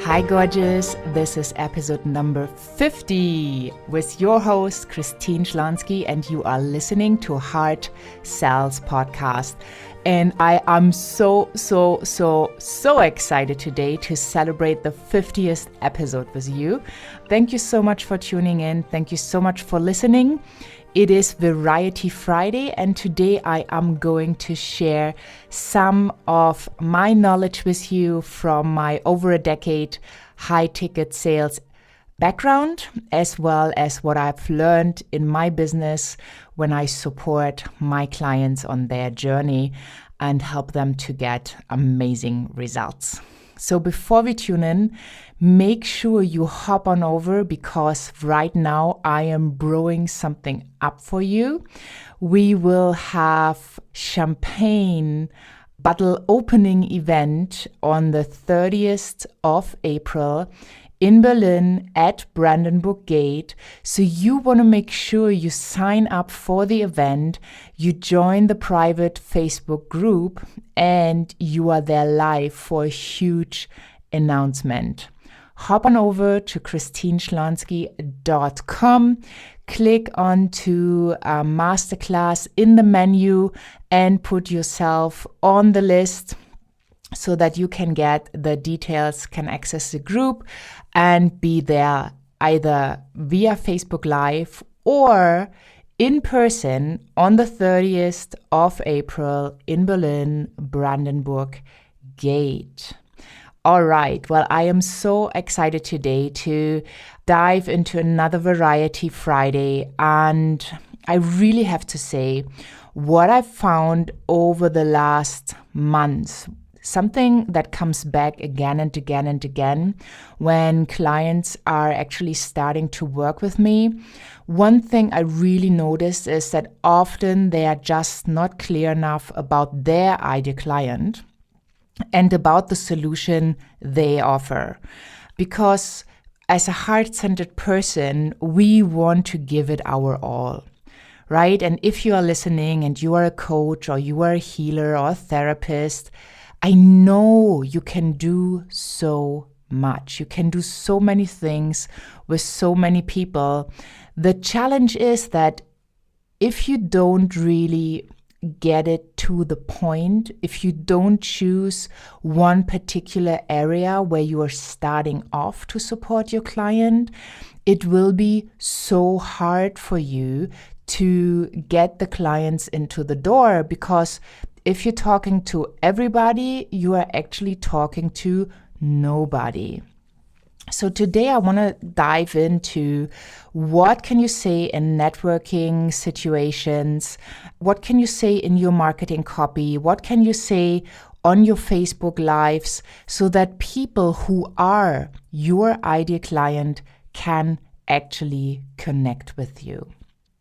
Hi gorgeous, this is episode number 50 with your host Christine Schlonski, and you are listening to Heart Sells Podcast. And I am so excited today to celebrate the 50th episode with you. Thank you so much for tuning in. Thank you so much for listening. It is Variety Friday, and today I am going to share some of my knowledge with you from my over a decade high ticket sales background, as well as what I've learned in my business when I support my clients on their journey and help them to get amazing results. So before we tune in, make sure you hop on over, because right now I am brewing something up for you. We will have champagne bottle opening event on the 30th of April in Berlin at Brandenburg Gate. So you want to make sure you sign up for the event, you join the private Facebook group, and you are there live for a huge announcement. Hop on over to christineschlonski.com, click onto Masterclass in the menu, and put yourself on the list so that you can get the details, can access the group, and be there either via Facebook Live or in person on the 30th of April in Berlin, Brandenburg Gate. All right, well, I am so excited today to dive into another Variety Friday, and I really have to say what I've found over the last months, something that comes back again and again and again when clients are actually starting to work with me. One thing I really noticed is that often they are just not clear enough about their ideal client and about the solution they offer. Because as a heart-centered person, we want to give it our all, right? And if you are listening and you are a coach or you are a healer or a therapist, I know you can do so much. You can do so many things with so many people. The challenge is that if you don't really get it to the point, if you don't choose one particular area where you are starting off to support your client, it will be so hard for you to get the clients into the door, because if you're talking to everybody, you are actually talking to nobody. So today I want to dive into what can you say in networking situations, what can you say in your marketing copy, what can you say on your Facebook Lives, so that people who are your ideal client can actually connect with you.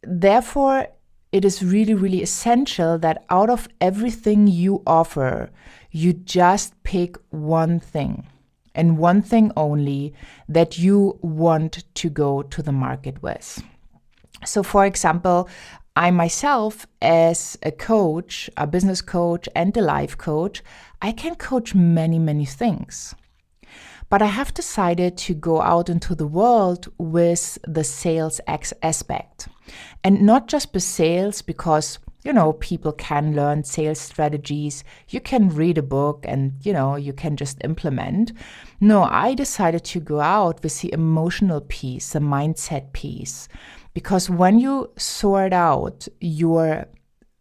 Therefore, it is really, really essential that out of everything you offer, you just pick one thing, and one thing only, that you want to go to the market with. So for example, I myself, as a coach, a business coach and a life coach, I can coach many, many things. But I have decided to go out into the world with the sales aspect. And not just with sales, because, people can learn sales strategies. You can read a book and, you can just implement. No, I decided to go out with the emotional piece, the mindset piece. Because when you sort out your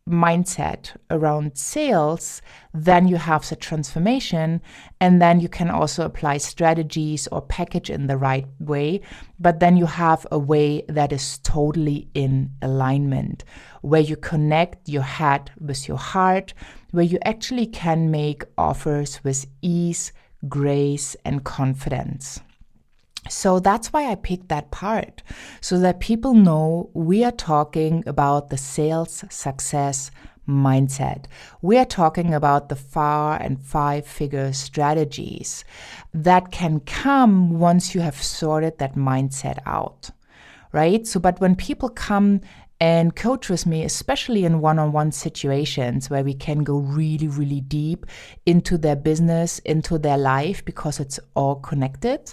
mindset around sales, then you have the transformation, and then you can also apply strategies or package in the right way, but then you have a way that is totally in alignment, where you connect your head with your heart, where you actually can make offers with ease, grace, and confidence. So that's why I picked that part, so that people know we are talking about the sales success mindset. We are talking about the 4 and 5-figure strategies that can come once you have sorted that mindset out, right? So, but when people come and coach with me, especially in one-on-one situations where we can go really, really deep into their business, into their life, because it's all connected.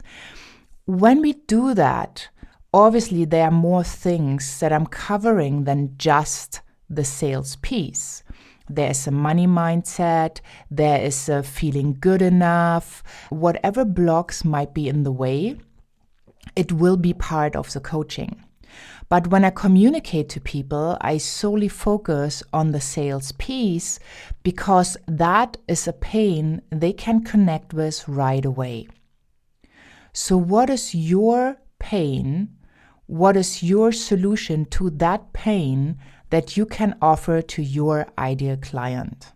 When we do that, obviously there are more things that I'm covering than just the sales piece. There is a money mindset, there is a feeling good enough, whatever blocks might be in the way, it will be part of the coaching. But when I communicate to people, I solely focus on the sales piece because that is a pain they can connect with right away. So what is your pain? What is your solution to that pain that you can offer to your ideal client?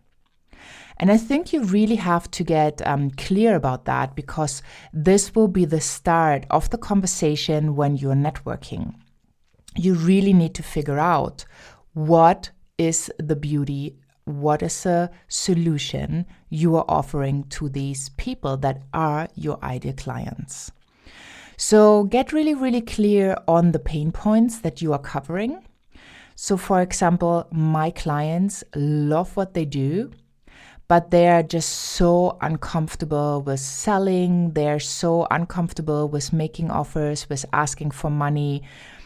And I think you really have to get clear about that, because this will be the start of the conversation when you're networking. You really need to figure out what is the beauty, what is the solution you are offering to these people that are your ideal clients. So get really, really clear on the pain points that you are covering. So for example, my clients love what they do, but they're just so uncomfortable with selling. They're so uncomfortable with making offers, with asking for money.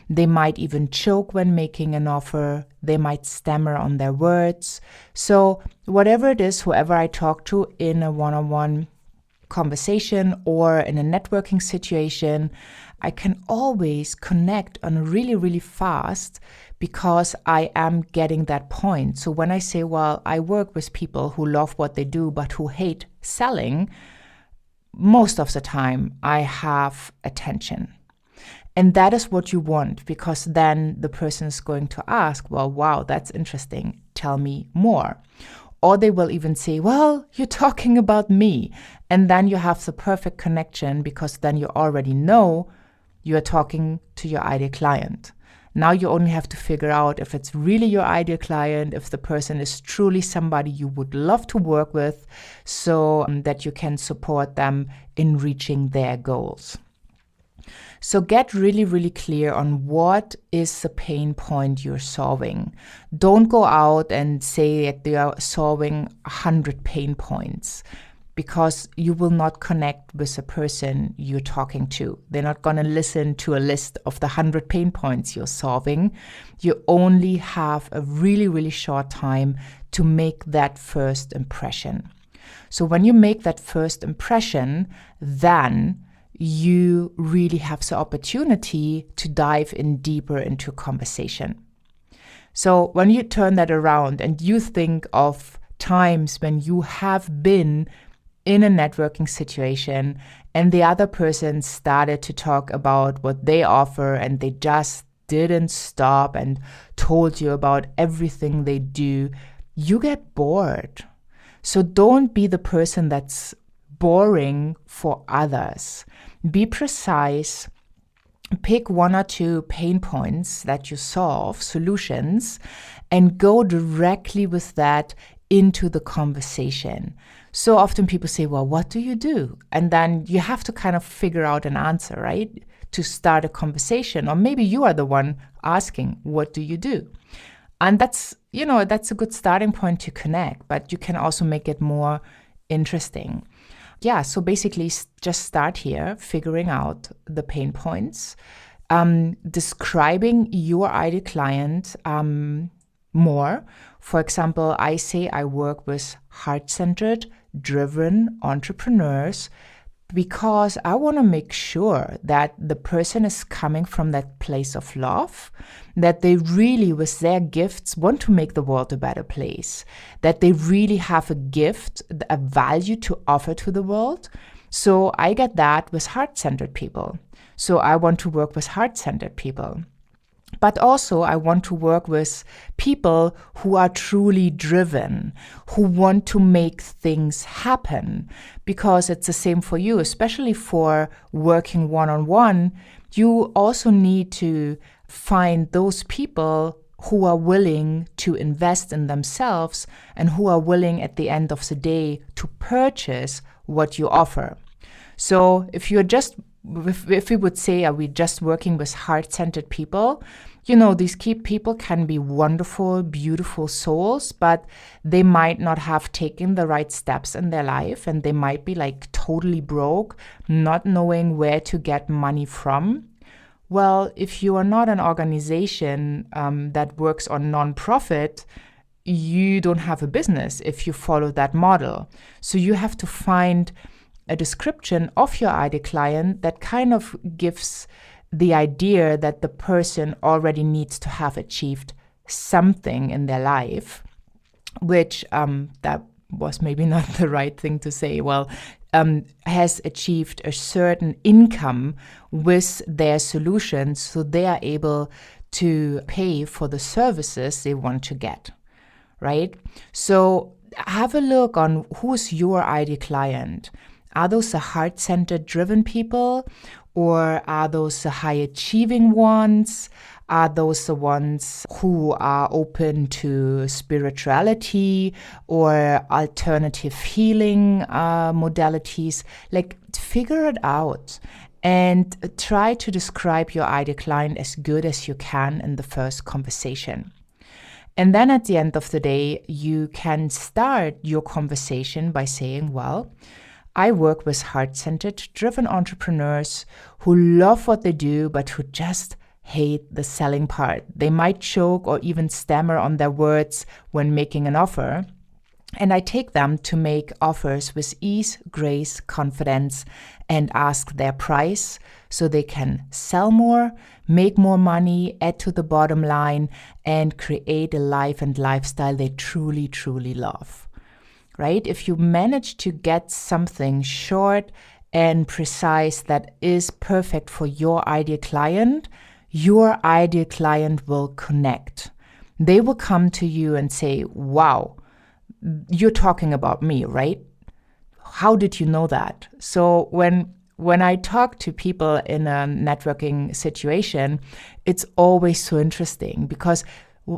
They might even choke when making an offer. They might stammer on their words. So whatever it is, whoever I talk to in a one-on-one conversation or in a networking situation, I can always connect on really, really fast because I am getting that point. So when I say, well, I work with people who love what they do but who hate selling, most of the time I have attention. And that is what you want, because then the person is going to ask, well, wow, that's interesting. Tell me more. Or they will even say, well, you're talking about me. And then you have the perfect connection, because then you already know you are talking to your ideal client. Now you only have to figure out if it's really your ideal client, if the person is truly somebody you would love to work with, so that you can support them in reaching their goals. So get really, really clear on what is the pain point you're solving. Don't go out and say that they are solving 100 pain points, because you will not connect with the person you're talking to. They're not going to listen to a list of the 100 pain points you're solving. You only have a really, really short time to make that first impression. So when you make that first impression, then you really have the opportunity to dive in deeper into conversation. So when you turn that around and you think of times when you have been in a networking situation and the other person started to talk about what they offer and they just didn't stop and told you about everything they do, you get bored. So don't be the person that's boring for others. Be precise. Pick one or two pain points that you solve, solutions, and go directly with that into the conversation. So often people say, well, what do you do? And then you have to kind of figure out an answer, right? To start a conversation. Or maybe you are the one asking, what do you do? And that's a good starting point to connect, but you can also make it more interesting. Yeah, so basically just start here, figuring out the pain points, describing your ideal client more. For example, I say I work with heart-centered, driven entrepreneurs because I want to make sure that the person is coming from that place of love, that they really, with their gifts, want to make the world a better place, that they really have a gift, a value to offer to the world. So I get that with heart-centered people. So I want to work with heart-centered people. But also I want to work with people who are truly driven, who want to make things happen, because it's the same for you, especially for working one-on-one. You also need to find those people who are willing to invest in themselves and who are willing at the end of the day to purchase what you offer. So if you're just if we would say, are we just working with heart-centered people? These key people can be wonderful, beautiful souls, but they might not have taken the right steps in their life, and they might be like totally broke, not knowing where to get money from. Well, if you are not an organization that works on non-profit, you don't have a business if you follow that model. So you have to find a description of your ideal client that kind of gives the idea that the person already needs to have achieved something in their life, which that was maybe not the right thing to say. Well, has achieved a certain income with their solutions, so they are able to pay for the services they want to get, right? So have a look on who's your ideal client. Are those the heart-centered driven people, or are those the high-achieving ones? Are those the ones who are open to spirituality or alternative healing modalities? Like, figure it out and try to describe your ideal client as good as you can in the first conversation. And then at the end of the day, you can start your conversation by saying, well, I work with heart-centered, driven entrepreneurs who love what they do, but who just hate the selling part. They might choke or even stammer on their words when making an offer. And I take them to make offers with ease, grace, confidence, and ask their price so they can sell more, make more money, add to the bottom line, and create a life and lifestyle they truly, truly love. Right? If you manage to get something short and precise that is perfect for your ideal client will connect. They will come to you and say, wow, you're talking about me, right? How did you know that? So when I talk to people in a networking situation, it's always so interesting because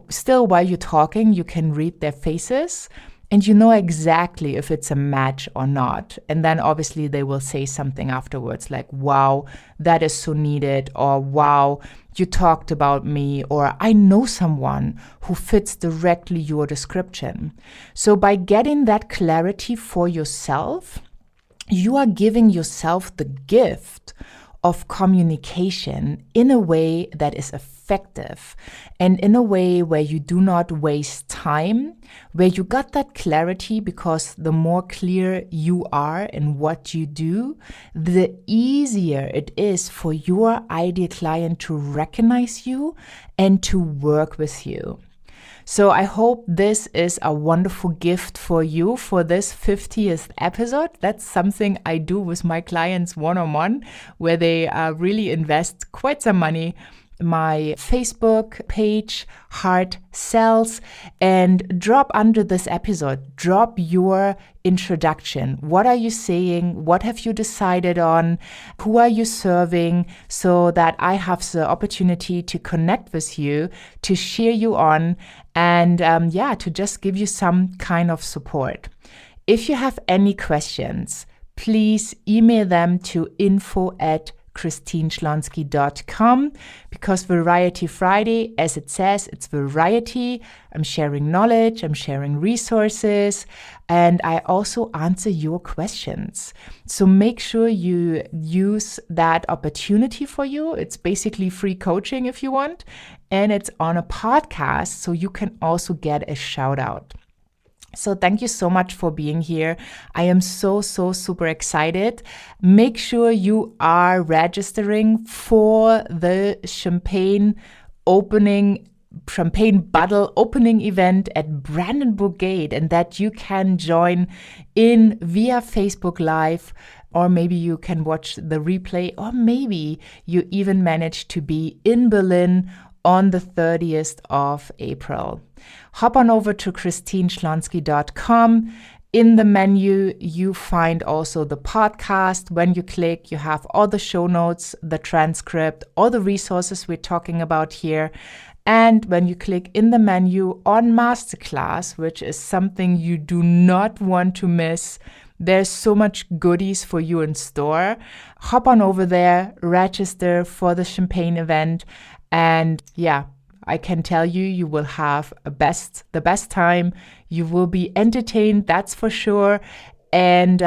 still while you're talking, you can read their faces and you know exactly if it's a match or not. And then obviously they will say something afterwards like, wow, that is so needed, or wow, you talked about me, or I know someone who fits directly your description. So by getting that clarity for yourself, you are giving yourself the gift of communication in a way that is effective and in a way where you do not waste time, where you got that clarity, because the more clear you are in what you do, the easier it is for your ideal client to recognize you and to work with you. So I hope this is a wonderful gift for you for this 50th episode. That's something I do with my clients one-on-one, where they really invest quite some money. My Facebook page, Heart Sells, and drop under this episode, drop your introduction. What are you saying? What have you decided on? Who are you serving? So that I have the opportunity to connect with you, to cheer you on, and to just give you some kind of support. If you have any questions, please email them to info@ChristineSchlonski.com, because Variety Friday, as it says, it's variety. I'm sharing knowledge, I'm sharing resources, and I also answer your questions. So make sure you use that opportunity for you. It's basically free coaching if you want, and it's on a podcast, so you can also get a shout out. So thank you so much for being here. I am so super excited. Make sure you are registering for the champagne bottle opening event at Brandenburg Gate, and that you can join in via Facebook Live, or maybe you can watch the replay, or maybe you even manage to be in Berlin on the 30th of April. Hop on over to ChristineSchlonski.com. In the menu, you find also the podcast. When you click, you have all the show notes, the transcript, all the resources we're talking about here. And when you click in the menu on Masterclass, which is something you do not want to miss, There's so much goodies for you in store. Hop on over there, register for the Champagne event, and yeah, I can tell you, you will have the best time. You will be entertained, that's for sure. And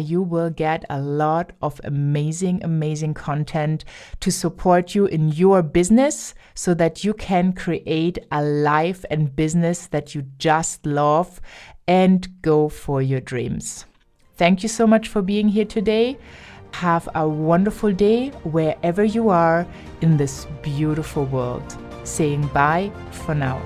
you will get a lot of amazing content to support you in your business so that you can create a life and business that you just love and go for your dreams. Thank you so much for being here today. Have a wonderful day wherever you are in this beautiful world. Saying bye for now.